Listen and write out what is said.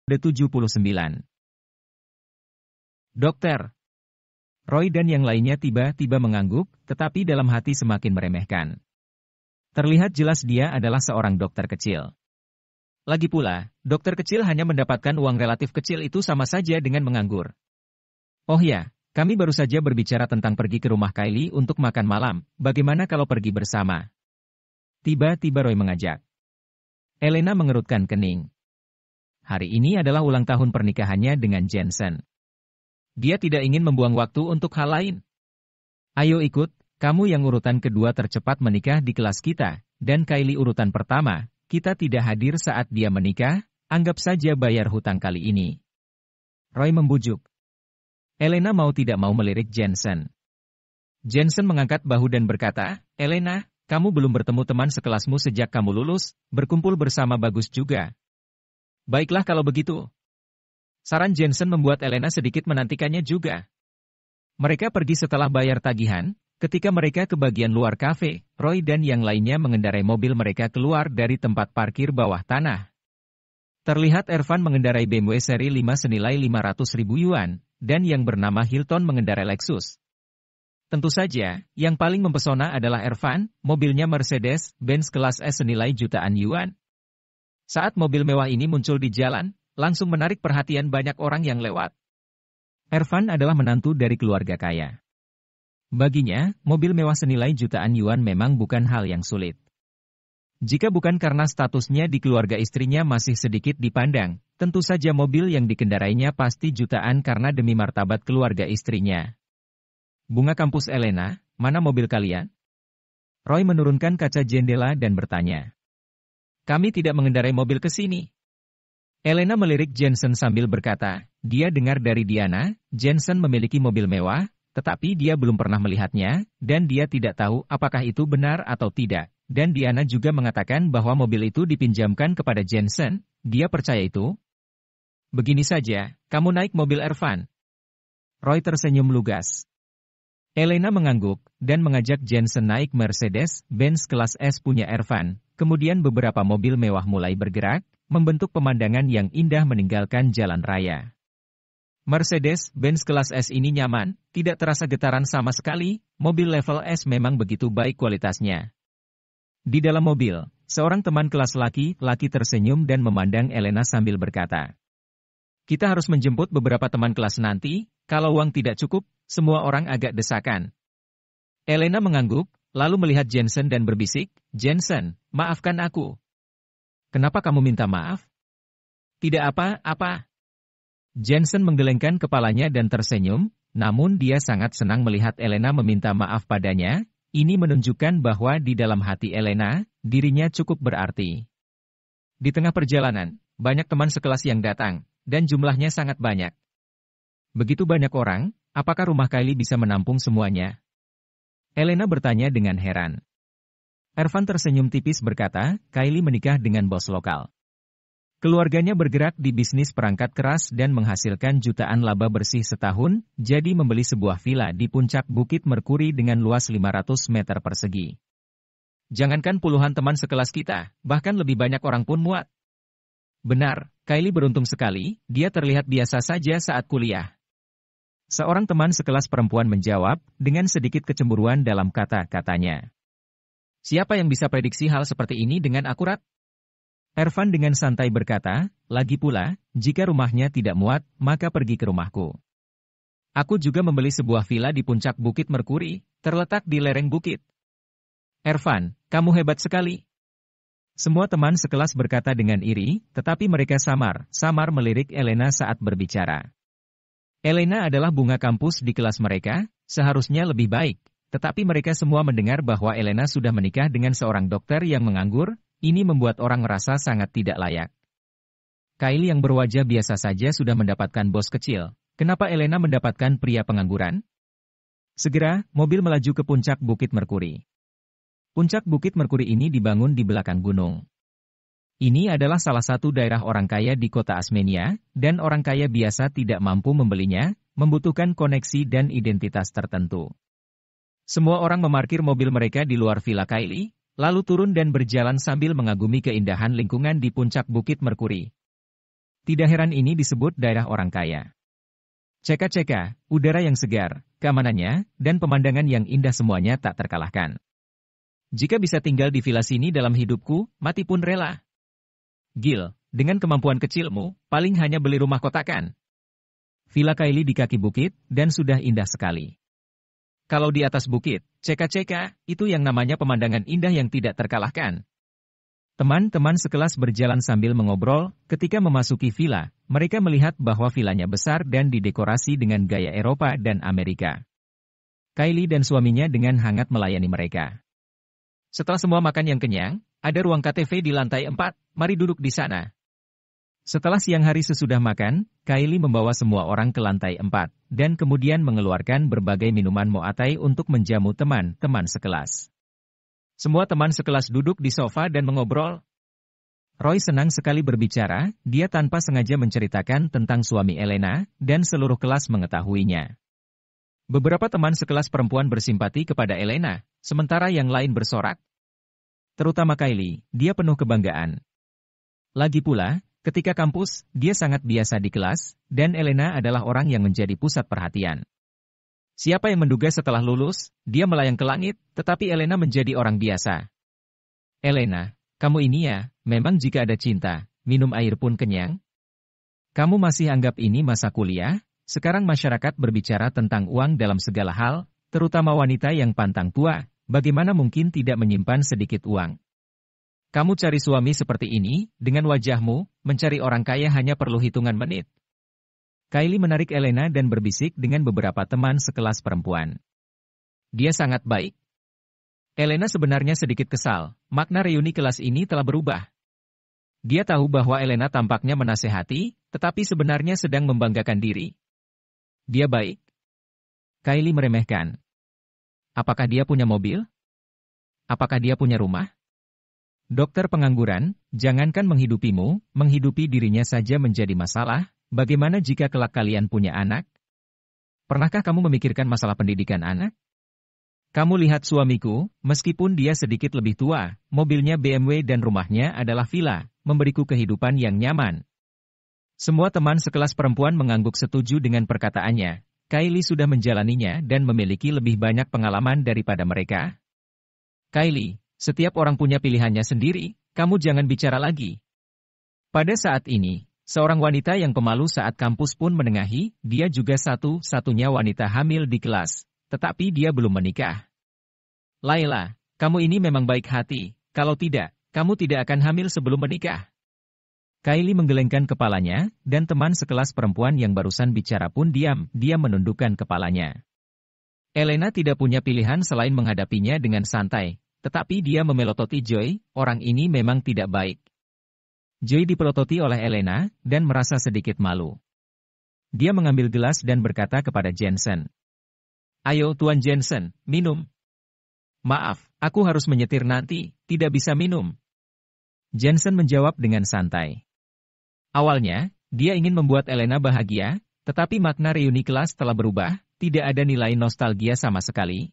79. Dokter. Roy dan yang lainnya tiba-tiba mengangguk, tetapi dalam hati semakin meremehkan. Terlihat jelas dia adalah seorang dokter kecil. Lagi pula, dokter kecil hanya mendapatkan uang relatif kecil itu sama saja dengan menganggur. Oh ya, kami baru saja berbicara tentang pergi ke rumah Kylie untuk makan malam, bagaimana kalau pergi bersama? Tiba-tiba Roy mengajak. Elena mengerutkan kening. Hari ini adalah ulang tahun pernikahannya dengan Jensen. Dia tidak ingin membuang waktu untuk hal lain. Ayo ikut, kamu yang urutan kedua tercepat menikah di kelas kita, dan Kylie urutan pertama, kita tidak hadir saat dia menikah, anggap saja bayar hutang kali ini. Roy membujuk. Elena mau tidak mau melirik Jensen. Jensen mengangkat bahu dan berkata, Elena, kamu belum bertemu teman sekelasmu sejak kamu lulus, berkumpul bersama bagus juga. Baiklah kalau begitu. Saran Jensen membuat Elena sedikit menantikannya juga. Mereka pergi setelah bayar tagihan, ketika mereka ke bagian luar kafe, Roy dan yang lainnya mengendarai mobil mereka keluar dari tempat parkir bawah tanah. Terlihat Ervan mengendarai BMW seri 5 senilai 500.000 yuan, dan yang bernama Hilton mengendarai Lexus. Tentu saja, yang paling mempesona adalah Ervan, mobilnya Mercedes-Benz kelas S senilai jutaan yuan. Saat mobil mewah ini muncul di jalan, langsung menarik perhatian banyak orang yang lewat. Ervan adalah menantu dari keluarga kaya. Baginya, mobil mewah senilai jutaan yuan memang bukan hal yang sulit. Jika bukan karena statusnya di keluarga istrinya masih sedikit dipandang, tentu saja mobil yang dikendarainya pasti jutaan karena demi martabat keluarga istrinya. Bunga kampus Elena, mana mobil kalian? Roy menurunkan kaca jendela dan bertanya. Kami tidak mengendarai mobil ke sini. Elena melirik Jensen sambil berkata, dia dengar dari Diana, Jensen memiliki mobil mewah, tetapi dia belum pernah melihatnya, dan dia tidak tahu apakah itu benar atau tidak. Dan Diana juga mengatakan bahwa mobil itu dipinjamkan kepada Jensen, dia percaya itu? Begini saja, kamu naik mobil Ervan. Roy tersenyum lugas. Elena mengangguk, dan mengajak Jensen naik Mercedes-Benz kelas S punya Ervan, kemudian beberapa mobil mewah mulai bergerak, membentuk pemandangan yang indah meninggalkan jalan raya. Mercedes-Benz kelas S ini nyaman, tidak terasa getaran sama sekali, mobil level S memang begitu baik kualitasnya. Di dalam mobil, seorang teman kelas laki-laki tersenyum dan memandang Elena sambil berkata, kita harus menjemput beberapa teman kelas nanti, kalau uang tidak cukup, semua orang agak desakan. Elena mengangguk, lalu melihat Jensen dan berbisik, Jensen, maafkan aku. Kenapa kamu minta maaf? Tidak apa-apa. Jensen menggelengkan kepalanya dan tersenyum, namun dia sangat senang melihat Elena meminta maaf padanya, ini menunjukkan bahwa di dalam hati Elena, dirinya cukup berarti. Di tengah perjalanan, banyak teman sekelas yang datang, dan jumlahnya sangat banyak. Begitu banyak orang, apakah rumah Kylie bisa menampung semuanya? Elena bertanya dengan heran. Ervan tersenyum tipis berkata, Kylie menikah dengan bos lokal. Keluarganya bergerak di bisnis perangkat keras dan menghasilkan jutaan laba bersih setahun, jadi membeli sebuah villa di puncak Bukit Merkuri dengan luas 500 meter persegi. Jangankan puluhan teman sekelas kita, bahkan lebih banyak orang pun muat. Benar, Kylie beruntung sekali, dia terlihat biasa saja saat kuliah. Seorang teman sekelas perempuan menjawab, dengan sedikit kecemburuan dalam kata-katanya. Siapa yang bisa prediksi hal seperti ini dengan akurat? Ervan dengan santai berkata, lagi pula, jika rumahnya tidak muat, maka pergi ke rumahku. Aku juga membeli sebuah villa di puncak Bukit Merkuri, terletak di lereng bukit. Ervan, kamu hebat sekali. Semua teman sekelas berkata dengan iri, tetapi mereka samar melirik Elena saat berbicara. Elena adalah bunga kampus di kelas mereka, seharusnya lebih baik. Tetapi mereka semua mendengar bahwa Elena sudah menikah dengan seorang dokter yang menganggur, ini membuat orang merasa sangat tidak layak. Kylie yang berwajah biasa saja sudah mendapatkan bos kecil, kenapa Elena mendapatkan pria pengangguran? Segera, mobil melaju ke puncak Bukit Merkuri. Puncak Bukit Merkuri ini dibangun di belakang gunung. Ini adalah salah satu daerah orang kaya di kota Asmenia, dan orang kaya biasa tidak mampu membelinya, membutuhkan koneksi dan identitas tertentu. Semua orang memarkir mobil mereka di luar villa Kylie, lalu turun dan berjalan sambil mengagumi keindahan lingkungan di puncak Bukit Merkuri. Tidak heran ini disebut daerah orang kaya. Ceka-ceka, udara yang segar, keamanannya, dan pemandangan yang indah semuanya tak terkalahkan. Jika bisa tinggal di villa sini dalam hidupku, mati pun rela. Gil, dengan kemampuan kecilmu, paling hanya beli rumah kotakan. Villa Kylie di kaki bukit, dan sudah indah sekali. Kalau di atas bukit, ceka-ceka, itu yang namanya pemandangan indah yang tidak terkalahkan. Teman-teman sekelas berjalan sambil mengobrol, ketika memasuki villa, mereka melihat bahwa villanya besar dan didekorasi dengan gaya Eropa dan Amerika. Kylie dan suaminya dengan hangat melayani mereka. Setelah semua makan yang kenyang, ada ruang KTV di lantai 4, mari duduk di sana. Setelah siang hari sesudah makan, Kylie membawa semua orang ke lantai 4, dan kemudian mengeluarkan berbagai minuman Moatai untuk menjamu teman-teman sekelas. Semua teman sekelas duduk di sofa dan mengobrol. Roy senang sekali berbicara, dia tanpa sengaja menceritakan tentang suami Elena, dan seluruh kelas mengetahuinya. Beberapa teman sekelas perempuan bersimpati kepada Elena, sementara yang lain bersorak. Terutama Kylie, dia penuh kebanggaan. Lagi pula, ketika kampus, dia sangat biasa di kelas, dan Elena adalah orang yang menjadi pusat perhatian. Siapa yang menduga setelah lulus, dia melayang ke langit, tetapi Elena menjadi orang biasa. Elena, kamu ini ya, memang jika ada cinta, minum air pun kenyang. Kamu masih anggap ini masa kuliah? Sekarang masyarakat berbicara tentang uang dalam segala hal, terutama wanita yang pantang tua, bagaimana mungkin tidak menyimpan sedikit uang? Kamu cari suami seperti ini, dengan wajahmu, mencari orang kaya hanya perlu hitungan menit. Kylie menarik Elena dan berbisik dengan beberapa teman sekelas perempuan. Dia sangat baik. Elena sebenarnya sedikit kesal, makna reuni kelas ini telah berubah. Dia tahu bahwa Elena tampaknya menasehati, tetapi sebenarnya sedang membanggakan diri. Dia baik. Kylie meremehkan. Apakah dia punya mobil? Apakah dia punya rumah? Dokter pengangguran, jangankan menghidupimu, menghidupi dirinya saja menjadi masalah. Bagaimana jika kelak kalian punya anak? Pernahkah kamu memikirkan masalah pendidikan anak? Kamu lihat suamiku, meskipun dia sedikit lebih tua, mobilnya BMW dan rumahnya adalah villa, memberiku kehidupan yang nyaman. Semua teman sekelas perempuan mengangguk setuju dengan perkataannya. Kylie sudah menjalaninya dan memiliki lebih banyak pengalaman daripada mereka. Kylie, setiap orang punya pilihannya sendiri, kamu jangan bicara lagi. Pada saat ini, seorang wanita yang pemalu saat kampus pun menengahi, dia juga satu-satunya wanita hamil di kelas, tetapi dia belum menikah. Laila, kamu ini memang baik hati, kalau tidak, kamu tidak akan hamil sebelum menikah. Kylie menggelengkan kepalanya, dan teman sekelas perempuan yang barusan bicara pun diam, dia menundukkan kepalanya. Elena tidak punya pilihan selain menghadapinya dengan santai, tetapi dia memelototi Joy, orang ini memang tidak baik. Joy dipelototi oleh Elena, dan merasa sedikit malu. Dia mengambil gelas dan berkata kepada Jensen. Ayo Tuan Jensen, minum. Maaf, aku harus menyetir nanti, tidak bisa minum. Jensen menjawab dengan santai. Awalnya, dia ingin membuat Elena bahagia, tetapi makna reuni kelas telah berubah, tidak ada nilai nostalgia sama sekali.